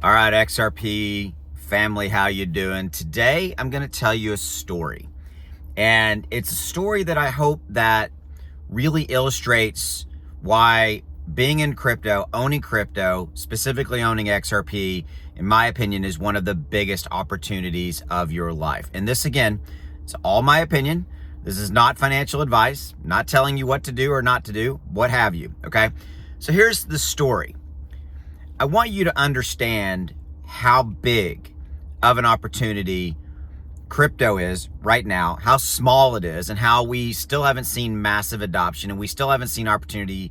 All right, XRP family, how you doing? Today, I'm going to tell you a story. And it's a story that I hope that really illustrates why being in crypto, owning crypto, specifically owning XRP, in my opinion, is one of the biggest opportunities of your life. And this, again, it's all my opinion. This is not financial advice, not telling you what to do or not to do, what have you, okay? So here's the story. I want you to understand how big of an opportunity crypto is right now, how small it is, and how we still haven't seen massive adoption, and we still haven't seen opportunity,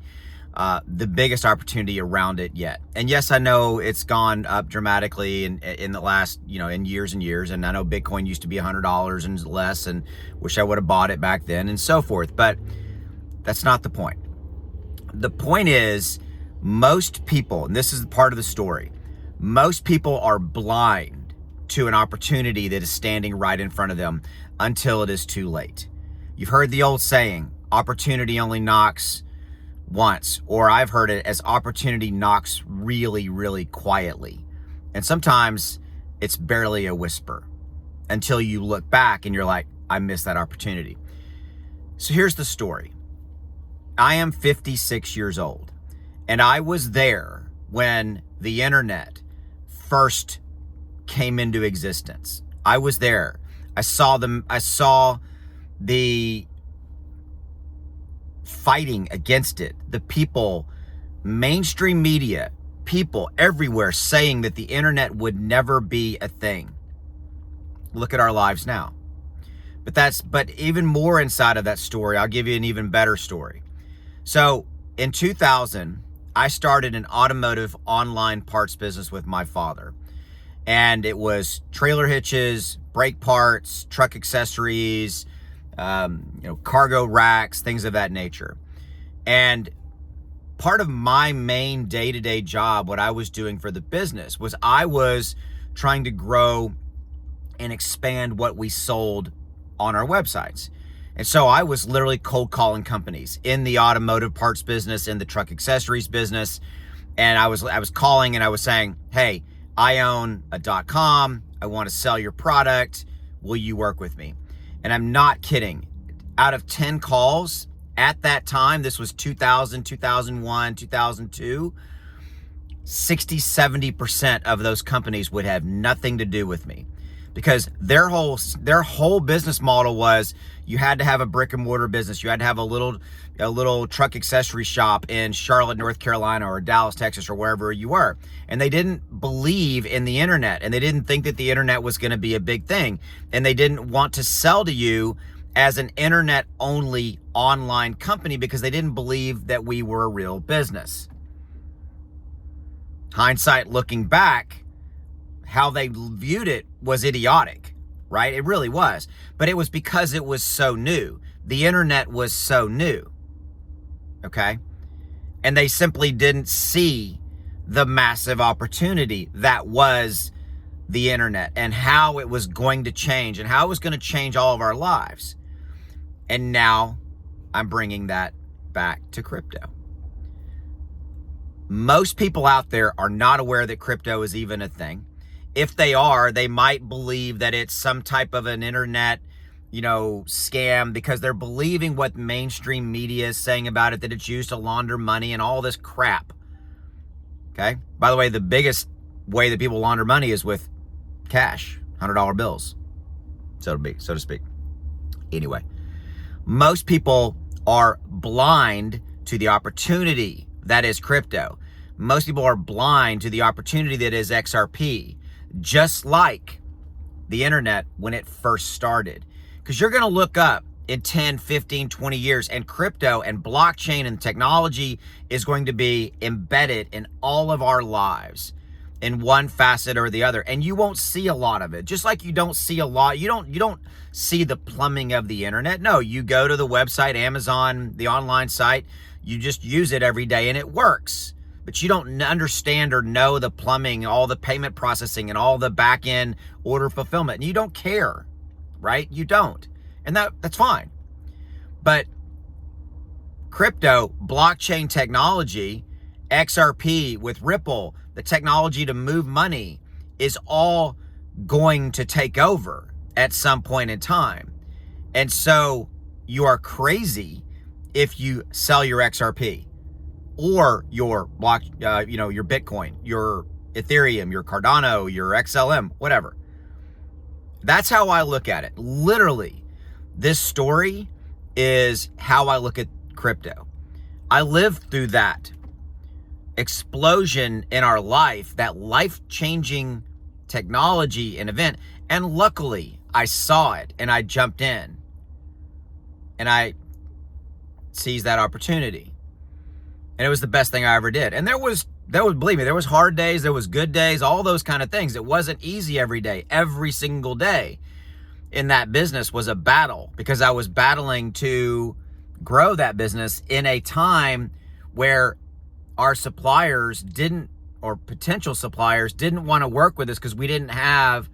the biggest opportunity around it yet. And yes, I know it's gone up dramatically in the last, in years and years. And I know Bitcoin used to be $100 and less, and wish I would have bought it back then and so forth. But that's not the point. The point is, most people, and this is part of the story, most people are blind to an opportunity that is standing right in front of them until it is too late. You've heard the old saying, opportunity only knocks once, or I've heard it as opportunity knocks really, really quietly. And sometimes it's barely a whisper until you look back and you're like, I missed that opportunity. So here's the story. I am 56 years old. And I was there when the internet first came into existence. I was there. I saw the fighting against it. The people, mainstream media, people everywhere saying that the internet would never be a thing. Look at our lives now. But even more inside of that story, I'll give you an even better story. So in 2000, I started an automotive online parts business with my father. And it was trailer hitches, brake parts, truck accessories, cargo racks, things of that nature. And part of my main day-to-day job, what I was doing for the business, was I was trying to grow and expand what we sold on our websites. And so I was literally cold calling companies in the automotive parts business, in the truck accessories business. And I was calling and I was saying, hey, I own a .com. I want to sell your product. Will you work with me? And I'm not kidding. Out of 10 calls at that time, this was 2000, 2001, 2002, 60-70% of those companies would have nothing to do with me. Because their whole business model was you had to have a brick and mortar business. You had to have a little truck accessory shop in Charlotte, North Carolina, or Dallas, Texas, or wherever you were. And they didn't believe in the internet, and they didn't think that the internet was going to be a big thing. And they didn't want to sell to you as an internet-only online company because they didn't believe that we were a real business. Hindsight looking back, how they viewed it was idiotic, right? It really was. But it was because it was so new. The internet was so new, okay? And they simply didn't see the massive opportunity that was the internet and how it was going to change and how it was going to change all of our lives. And now I'm bringing that back to crypto. Most people out there are not aware that crypto is even a thing. If they are, they might believe that it's some type of an internet, scam because they're believing what mainstream media is saying about it, that it's used to launder money and all this crap. Okay? By the way, the biggest way that people launder money is with cash, $100 bills, so to speak. Anyway, most people are blind to the opportunity that is crypto. Most people are blind to the opportunity that is XRP. Just like the internet when it first started. Because you're going to look up in 10, 15, 20 years and crypto and blockchain and technology is going to be embedded in all of our lives in one facet or the other. And you won't see a lot of it. Just like you don't see a lot, you don't see the plumbing of the internet. No, you go to the website, Amazon, the online site, you just use it every day and it works. But you don't understand or know the plumbing, all the payment processing and all the back end order fulfillment. And you don't care, right? You don't. And that's fine. But crypto, blockchain technology, XRP with Ripple, the technology to move money is all going to take over at some point in time. And so you are crazy if you sell your XRP or your your Bitcoin, your Ethereum, your Cardano, your XLM, whatever. That's how I look at it. Literally, this story is how I look at crypto. I lived through that explosion in our life, that life-changing technology and event. And luckily, I saw it and I jumped in and I seized that opportunity. And it was the best thing I ever did. And there was, believe me, there was hard days, there was good days, all those kind of things. It wasn't easy every day. Every single day in that business was a battle, because I was battling to grow that business in a time where our suppliers didn't, or potential suppliers didn't want to work with us because we didn't have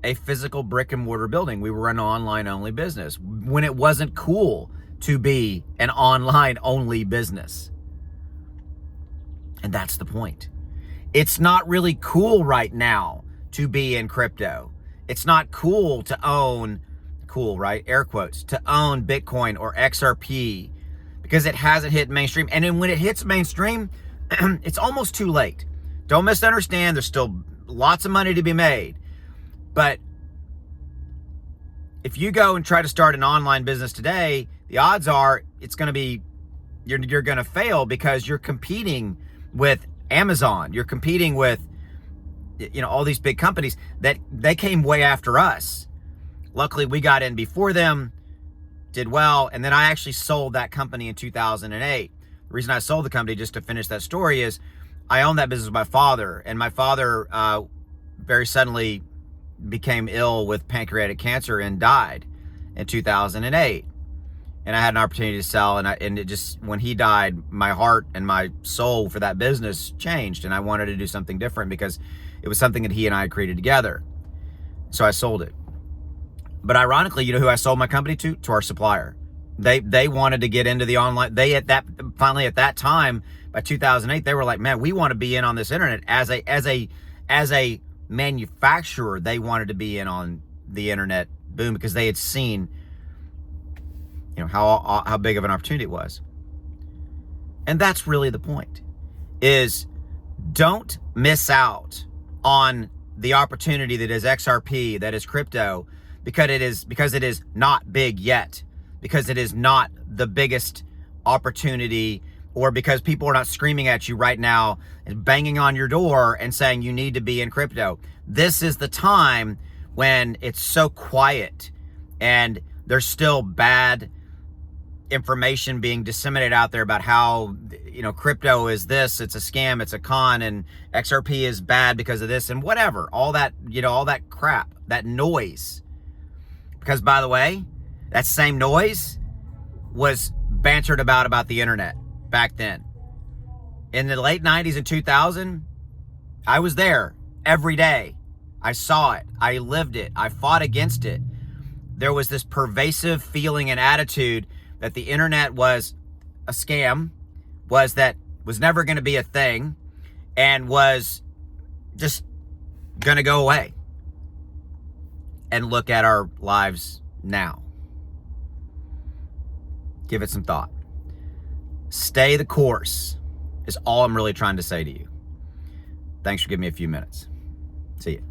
a physical brick and mortar building. We were an online only business when it wasn't cool to be an online only business. And that's the point. It's not really cool right now to be in crypto. It's not cool to own, cool, right? Air quotes, to own Bitcoin or XRP, because it hasn't hit mainstream. And then when it hits mainstream, it's almost too late. Don't misunderstand. There's still lots of money to be made. But if you go and try to start an online business today, the odds are it's going to be, you're going to fail, because you're competing with Amazon. You're competing with, all these big companies that they came way after us. Luckily, we got in before them, did well, and then I actually sold that company in 2008. The reason I sold the company, just to finish that story, is I owned that business with my father, and my father very suddenly became ill with pancreatic cancer and died in 2008. And I had an opportunity to sell, and it just, when he died, my heart and my soul for that business changed, and I wanted to do something different because it was something that he and I had created together. So I sold it. But ironically, you know who I sold my company to? To our supplier. They wanted to get into the online. They at that time, by 2008, they were like, man, we want to be in on this internet as a manufacturer. They wanted to be in on the internet boom, because they had seen, how big of an opportunity it was. And that's really the point, is don't miss out on the opportunity that is XRP, that is crypto, because it is not big yet, because it is not the biggest opportunity, or because people are not screaming at you right now and banging on your door and saying you need to be in crypto. This is the time when it's so quiet and there's still bad information being disseminated out there about how, crypto is this, it's a scam, it's a con, and XRP is bad because of this and whatever, all that, all that crap, that noise. Because, by the way, that same noise was bantered about the internet back then. In the late 90s and 2000, I was there every day. I saw it. I lived it. I fought against it. There was this pervasive feeling and attitude that the internet was a scam, was never going to be a thing, and was just going to go away. And look at our lives now. Give it some thought. Stay the course is all I'm really trying to say to you. Thanks for giving me a few minutes. See you.